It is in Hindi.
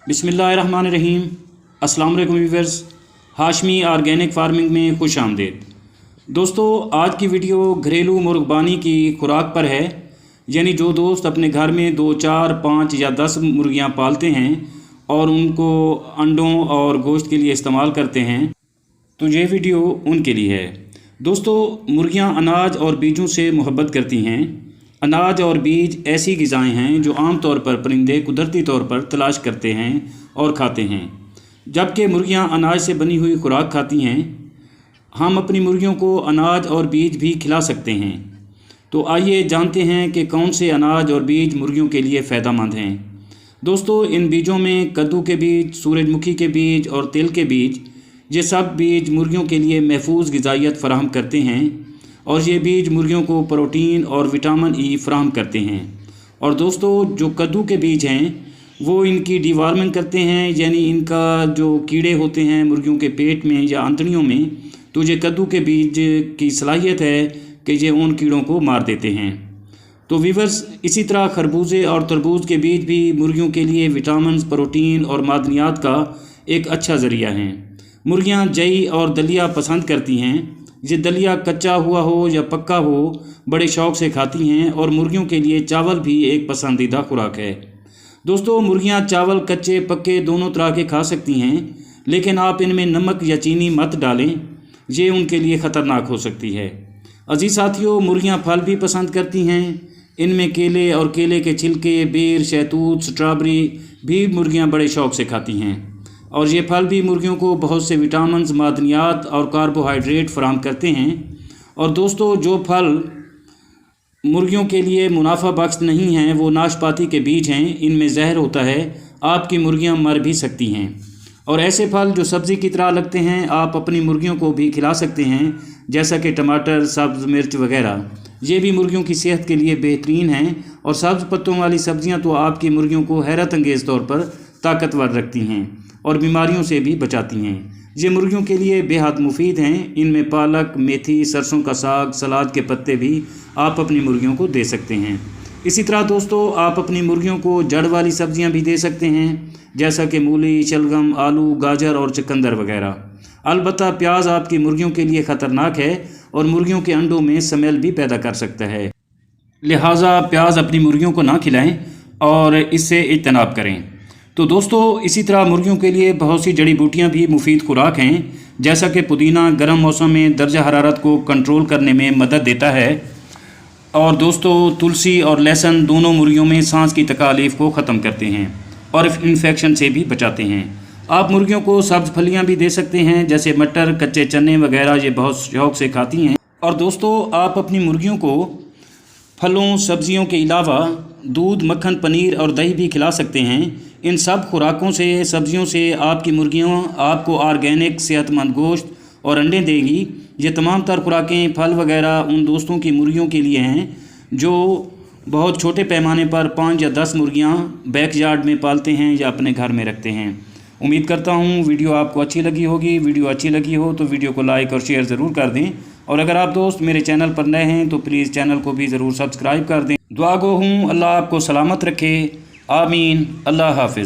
बिस्मिल्लाहिर्रहमानिर्रहीम। अस्सलाम वालेकुम व्यूअर्स, हाशमी ऑर्गेनिक फार्मिंग में खुश आमदीद। दोस्तों, आज की वीडियो घरेलू मुर्गबानी की खुराक पर है। यानी जो दोस्त अपने घर में 2, 4, 5 या 10 मुर्गियां पालते हैं और उनको अंडों और गोश्त के लिए इस्तेमाल करते हैं, तो ये वीडियो उनके लिए है। दोस्तों, मुर्गियां अनाज और बीजों से मोहब्बत करती हैं। अनाज और बीज ऐसी ग़िज़ाएँ हैं जो आम तौर पर परिंदे कुदरती तौर पर तलाश करते हैं और खाते हैं, जबकि मुर्गियां अनाज से बनी हुई खुराक खाती हैं। हम अपनी मुर्गियों को अनाज और बीज भी खिला सकते हैं। तो आइए जानते हैं कि कौन से अनाज और बीज मुर्गियों के लिए फ़ायदेमंद हैं। दोस्तों, इन बीजों में कद्दू के बीज, सूरजमुखी के बीज और तिल के बीज, ये सब बीज मुर्गियों के लिए महफूज ग़िज़ाइयत फ़राहम करते हैं और ये बीज मुर्गियों को प्रोटीन और विटामिन ई फ़राहम करते हैं। और दोस्तों, जो कद्दू के बीज हैं वो इनकी डिवॉर्मिंग करते हैं, यानी इनका जो कीड़े होते हैं मुर्गियों के पेट में या आंतड़ियों में, तो ये कद्दू के बीज की सलाहियत है कि ये उन कीड़ों को मार देते हैं। तो व्यूअर्स, इसी तरह खरबूजे और तरबूज के बीज भी मुर्गियों के लिए विटामिन, प्रोटीन और मादनियात का एक अच्छा ज़रिया हैं। मुर्गियां जई और दलिया पसंद करती हैं। ये दलिया कच्चा हुआ हो या पक्का हो, बड़े शौक़ से खाती हैं और मुर्गियों के लिए चावल भी एक पसंदीदा खुराक है। दोस्तों, मुर्गियां चावल कच्चे पक्के दोनों तरह के खा सकती हैं, लेकिन आप इनमें नमक या चीनी मत डालें, ये उनके लिए ख़तरनाक हो सकती है। अजीज़ साथियों, मुर्गियां फल भी पसंद करती हैं। इनमें केले और केले के छिलके, बेर, शहतूत, स्ट्रॉबेरी भी मुर्गियां बड़े शौक़ से खाती हैं और ये फल भी मुर्गियों को बहुत से विटामिन, मादनियात और कार्बोहाइड्रेट फराहम करते हैं। और दोस्तों, जो फल मुर्गियों के लिए मुनाफा बख्श नहीं हैं वो नाशपाती के बीज हैं। इनमें जहर होता है, आपकी मुर्गियां मर भी सकती हैं। और ऐसे फल जो सब्ज़ी की तरह लगते हैं आप अपनी मुर्गियों को भी खिला सकते हैं, जैसा कि टमाटर, सब्ज़ मिर्च वगैरह। ये भी मुर्गियों की सेहत के लिए बेहतरीन हैं। और सब्ज़ पत्तों वाली सब्ज़ियां तो आपकी मुर्गियों को हैरत अंगेज़ तौर पर ताकतवर रखती हैं और बीमारियों से भी बचाती हैं। ये मुर्गियों के लिए बेहद मुफीद हैं। इनमें पालक, मेथी, सरसों का साग, सलाद के पत्ते भी आप अपनी मुर्गियों को दे सकते हैं। इसी तरह दोस्तों, आप अपनी मुर्गियों को जड़ वाली सब्जियां भी दे सकते हैं, जैसा कि मूली, शलगम, आलू, गाजर और चुकंदर वगैरह। अलबत्ता प्याज आपकी मुर्गियों के लिए ख़तरनाक है और मुर्गियों के अंडों में स्मेल भी पैदा कर सकता है, लिहाजा प्याज अपनी मुर्गियों को ना खिलाएं और इससे इज्तनाब करें। तो दोस्तों, इसी तरह मुर्गियों के लिए बहुत सी जड़ी बूटियां भी मुफीद खुराक हैं, जैसा कि पुदीना गर्म मौसम में दर्जा हरारत को कंट्रोल करने में मदद देता है। और दोस्तों, तुलसी और लहसुन दोनों मुर्गियों में सांस की तकलीफ़ को ख़त्म करते हैं और इन्फेक्शन से भी बचाते हैं। आप मुर्गियों को सब्ज़ फलियाँ भी दे सकते हैं, जैसे मटर, कच्चे चने वगैरह, ये बहुत शौक़ से खाती हैं। और दोस्तों, आप अपनी मुर्गियों को फलों, सब्ज़ियों के अलावा दूध, मक्खन, पनीर और दही भी खिला सकते हैं। इन सब खुराकों से, सब्जियों से आपकी मुर्गियां आपको ऑर्गेनिक सेहतमंद गोश्त और अंडे देगी। ये तमाम तर खुराकें, फल वगैरह उन दोस्तों की मुर्गियों के लिए हैं जो बहुत छोटे पैमाने पर 5 या 10 मुर्गियां बैकयार्ड में पालते हैं या अपने घर में रखते हैं। उम्मीद करता हूँ वीडियो आपको अच्छी लगी होगी। वीडियो अच्छी लगी हो तो वीडियो को लाइक और शेयर ज़रूर कर दें। और अगर आप दोस्त मेरे चैनल पर नए हैं तो प्लीज़ चैनल को भी ज़रूर सब्सक्राइब कर दें। दुआ गो हूँ, अल्लाह आपको सलामत रखे। आमीन। अल्लाह हाफिज़।